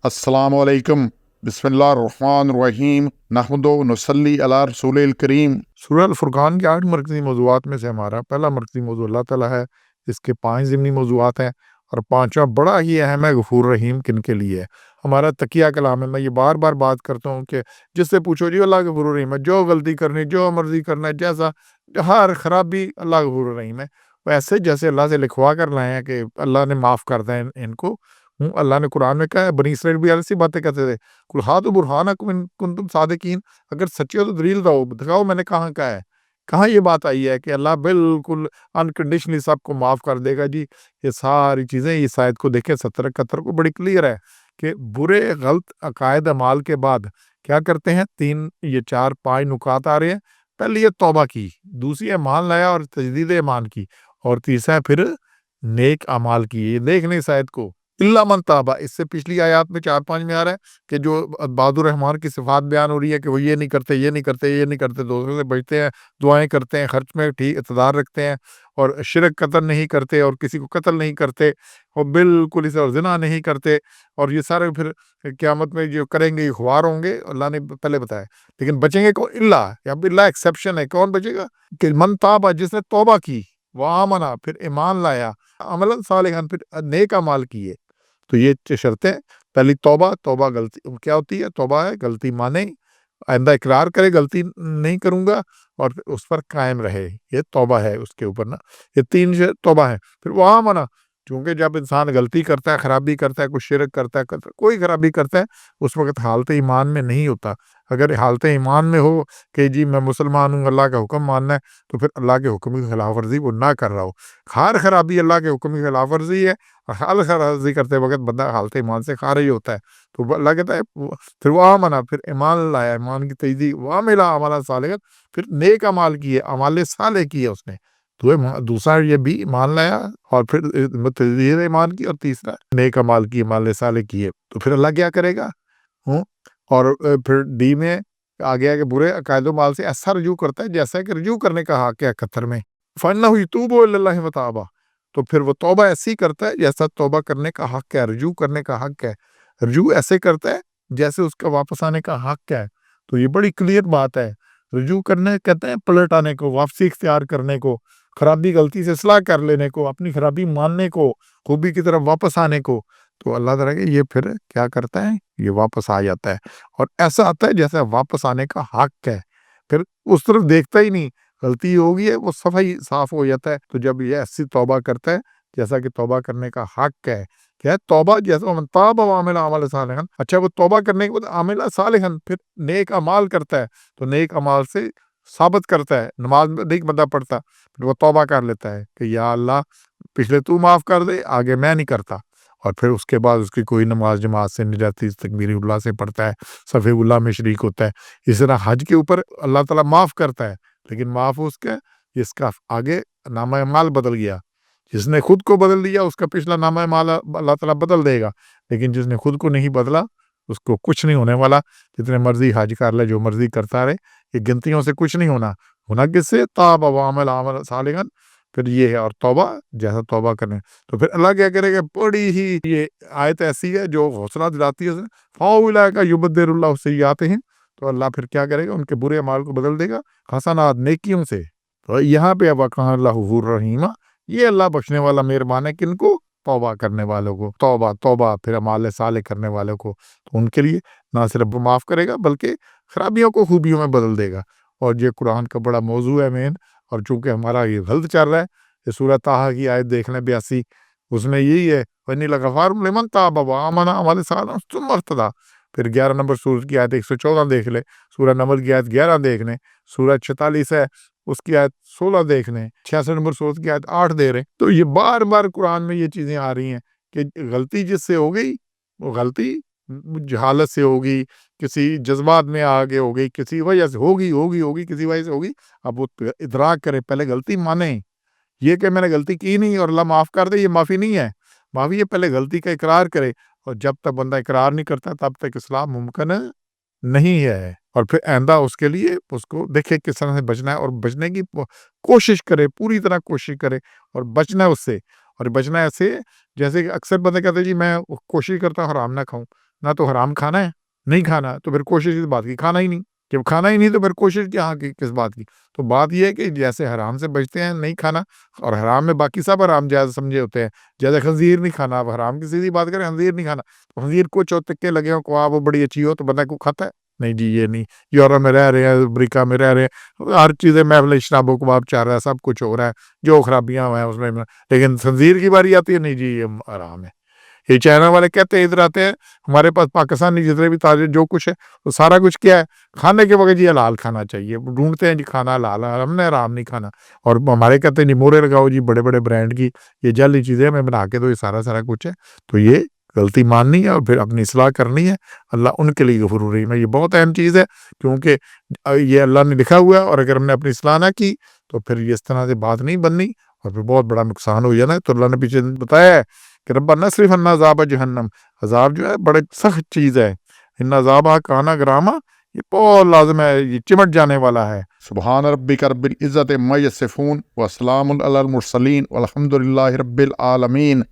अस्सलामु अलैकुम बिस्मिल्लाहिर्रहमानिर्रहीम नहमदु व नुसल्ली अला रसूलिल करीम। सूरह अल-फुरक़ान के 8 मरकज़ी मौज़ूआत में से हमारा पहला मरकज़ी मौज़ू अल्लाह ताला है। इसके 5 ज़िमनी मौज़ूआत हैं और 5वां बड़ा ही अहम है, गफ़ूर रहीम किनके लिए है। हमारा तकिया कलाम है। मैं ये बार-बार बात करता हूँ कि जिससे पूछो जी अल्लाह गफ़ूर रहीम है, जो गलती करनी, जो मर्ज़ी करना है, जैसा हर खराबी अल्लाह गफ़ूर रहीम है। वैसे जैसे अल्लाह से लिखवा कर लाए हैं कि अल्लाह ने माफ़ कर दें इनको। अल्लाह ने कुरान में कहा है, बनी इसराइल भी ऐसी बातें कहते थे, कुल हातु बुरहानकुम इन कुंतुम सादिकीन, अगर सच्चे हो तो दलील दो, दिखाओ मैंने कहाँ कहा है। कहाँ ये बात आई है कि अल्लाह बिल्कुल अनकंडीशनली सबको माफ़ कर देगा जी। ये सारी चीज़ें इस आयत को देखें 70-71 को, बड़ी क्लियर है कि बुरे गलत अकायद अमाल के बाद क्या करते हैं। 3 ये 4-5 नुकात आ रहे हैं। पहली है तौबा की, दूसरी है ईमान लाया और तजदीद ईमान की, और तीसरा है फिर नेक अमाल की। ये देख लें इस आयत को, इल्ला मन ताबा। इससे पिछली आयत में 4-5 में आ रहा है कि जो इबादुर रहमान की सिफात बयान हो रही है कि वो ये नहीं करते, ये नहीं करते, ये नहीं करते, दोस्तों से बचते हैं, दुआएं करते हैं, खर्च में ठीक इक़्तिदार रखते हैं, और शिरक कत्ल नहीं करते, और किसी को कत्ल नहीं करते, और बिल्कुल इसे और ज़िना नहीं करते, और ये सारे फिर क़यामत में जो करेंगे ये खुआर होंगे, अल्लाह ने पहले बताया। लेकिन बचेंगे कौन? इल्ला, या इल्ला एक्सेप्शन है। कौन बचेगा? कि मन ताबा, जिसने तौबा की, व आमना, फिर ईमान लाया, अमलन सालिहन, फिर नेक अमाल किए। तो ये शर्तें, पहली तौबा। तौबा गलती क्या होती है? तौबा है गलती माने, आइंदा इकरार करे गलती नहीं करूंगा, और फिर उस पर कायम रहे, ये तौबा है उसके ऊपर ना। ये 3 तौबा है। फिर वहाँ मना, क्योंकि जब इंसान गलती करता है, खराबी करता है, कुछ शिरक करता है, कोई खराबी करता है, उस वक्त हालत ईमान में नहीं होता। अगर हालत ईमान में हो कि जी मैं मुसलमान हूँ, अल्लाह का हुक्म मानना है, तो फिर अल्लाह के हुक्म की खिलाफ वर्जी वो ना कर रहा हो। खार खराबी अल्लाह के हुक्म की खिलाफ वर्जी है, और हाल खराबी करते वक्त बंदा हालत ईमान से खारिज होता है। तो अल्लाह कहता है फिर वह मना, फिर ईमान लाया, ईमान की तजदीद, वह मिला अमाला सालिहन, फिर नेक अमाल किए, अमाले साले किए उसने। तो दूसरा ये भी ईमान लाया, और फिर तजदीद ईमान की, और तीसरा नेक अमाल की, अमाले साले किए। तो फिर अल्लाह क्या करेगा? और फिर डी में आ गया कि बुरे अकायदो माल से ऐसा रजू करता है जैसा कि रजू करने का हक है कत्तर में। फन्नहु यतूबु इलल्लाहि व ताबा, तो फिर वो तौबा ऐसी करता है जैसा तौबा करने का हक है, रजू करने का हक है। रजू ऐसे करता है जैसे उसका वापस आने का हक है। तो ये बड़ी क्लियर बात है। रजू करने कहते हैं पलट आने को, वापसी इख्तियार करने को, खराबी गलती से इस्लाह कर लेने को, अपनी खराबी मानने को, खूबी की तरफ वापस आने को। तो अल्लाह ताला के ये फिर क्या करता है? ये वापस आ जाता है, और ऐसा आता है जैसा वापस आने का हक है। फिर उस तरफ देखता ही नहीं, गलती होगी है वो सफाई साफ हो जाता है। तो जब ये ऐसी तौबा करता है जैसा कि तौबा करने का हक है, क्या है तौबा, जैसा मन ताबा व आमिला अमलन सालिहन। अच्छा, वो तौबा करने के बाद आमिला सालिहन, फिर नेक अमाल करता है, तो नेक अमाल से साबित करता है। नमाज में नहीं बंदा पढ़ता, फिर वो तौबा कर लेता है कि या अल्लाह पिछले तू माफ़ कर दे, आगे मैं नहीं करता। और फिर उसके बाद उसकी कोई नमाज जमात से नहीं रहती, तकबीर उल्लाह से पढ़ता है, सफ़े उल्लाह में शरीक होता है। इस तरह हज के ऊपर अल्लाह ताला माफ़ करता है, लेकिन माफ़ उसका, जिसका आगे नामा अमाल बदल गया। जिसने खुद को बदल दिया उसका पिछला नामा अमाल अल्लाह ताला बदल देगा, लेकिन जिसने खुद को नहीं बदला उसको कुछ नहीं होने वाला। जितने मर्जी हज कर ले, जो मर्जी करता रहे, ये गिनतियों से कुछ नहीं होना। होना किससे? ताबा व आमिला अमलन सालिहन। फिर ये है, और तौबा, जैसा तौबा करें। तो फिर अल्लाह क्या करेगा? बड़ी ही ये आयत ऐसी है जो हौसला दिलाती है। फाउलाइका युबद्दिलुल्लाहु सय्यातिहिम, तो अल्लाह फिर क्या करेगा? उनके बुरे अमाल को बदल देगा हसनात, नेकियों से। तो यहाँ पे अब कहा अल्लाह गफूर रहीम, ये अल्लाह बख्शने वाला मेहरबान है। किनको? तौबा करने वालों को। तौबा तौबा, फिर अमाल साले करने वालों को, तो उनके लिए ना सिर्फ माफ़ करेगा बल्कि खराबियों को खूबियों में बदल देगा। और ये कुरान का बड़ा मौजू है मेन। और चूंकि हमारा ये गलत चल रहा है, ये सूरह ताहा की आयत देख लें 82, उसमें यही है, वन्नी लगाफार लिमन ताबा व आमना अमल सालिहन सुम्मा इह्तदा। फिर 11 नंबर सूरत की आयत 114 देख ले, सूरह नमल की आयत 11 देख लें, सूरह 46 है उसकी आयत 16 देख लें, 66 नंबर सूरत की आयत 8 दे रहे। तो ये बार बार कुरान में ये चीज़ें आ रही हैं कि गलती जिससे हो गई, वो गलती जहालत से होगी, किसी जज्बात में आगे हो गई, किसी वजह से होगी, किसी वजह से होगी। अब वो इदराक करे, पहले गलती माने। ये कि मैंने गलती की नहीं और अल्लाह माफ़ कर दे, ये माफ़ी नहीं है। माफ़ी है पहले गलती का इकरार करे, और जब तक बंदा इकरार नहीं करता तब तक इस्लाम मुमकिन नहीं है। और फिर आइंदा उसके लिए उसको देखे किस तरह से बचना है, और बचने की कोशिश करे, पूरी तरह कोशिश करे, और बचना है उससे। और बचना ऐसे, जैसे कि अक्सर बंदे कहते हैं जी मैं कोशिश करता हूँ हराम ना खाऊं। نہ تو حرام کھانا ہے، نہیں کھانا تو پھر کوشش اس بات کی کھانا ہی نہیں، جب کھانا ہی نہیں تو پھر کوشش کیا کی کس بات کی؟ تو بات یہ ہے کہ جیسے حرام سے بچتے ہیں نہیں کھانا، اور حرام میں باقی سب حرام جائز سمجھے ہوتے ہیں، جیسے خنزیر نہیں کھانا، اب حرام کی سیدھی بات کریں خنزیر نہیں کھانا، خنزیر کچھ ہو تکے لگے ہوں کو وہ بڑی اچھی ہو تو بندہ کو کھاتا ہے، نہیں جی یہ نہیں، یورپ میں رہ رہے ہیں، امریکہ میں رہ رہے ہیں، ہر چیزیں محفل شراب و کباب چل رہا ہے، سب کچھ ہو رہا ہے، جو خرابیاں ہیں اس میں، لیکن خنزیر کی باری آتی ہے نہیں جی یہ حرام ہے۔ یہ چائنا والے کہتے ہیں ادھر آتے ہیں ہمارے پاس پاکستانی جتنے بھی تاجر جو کچھ ہے وہ سارا کچھ کیا ہے کھانے کے وقت جی حلال کھانا چاہیے، ڈھونڈتے ہیں جی کھانا حلال ہے، ہم نے حرام نہیں کھانا، اور ہمارے کہتے ہیں جی مورے لگاؤ جی بڑے بڑے برانڈ کی یہ جعلی چیزیں ہمیں بنا کے دو، یہ سارا کچھ ہے، تو یہ غلطی ماننی ہے اور پھر اپنی اصلاح کرنی ہے، اللہ ان کے لیے غفور الرحیم ہے۔ یہ بہت اہم چیز ہے کیونکہ یہ اللہ نے لکھا ہوا ہے، اور اگر ہم نے اپنی اصلاح نہ کی تو پھر یہ اس طرح سے بات نہیں بننی اور پھر بہت بڑا نقصان ہو جانا ہے۔ تو اللہ نے پیچھے بتایا ہے کہ ربنا اصرف عنا عذاب جہنم، عذاب جو ہے بڑے سخت چیز ہے، ان عذابہ کانا گراما، یہ بہت لازم ہے، یہ چمٹ جانے والا ہے۔ سبحان ربک رب العزت عما یصفون وسلام علی المرسلین والحمد للہ رب العالمین۔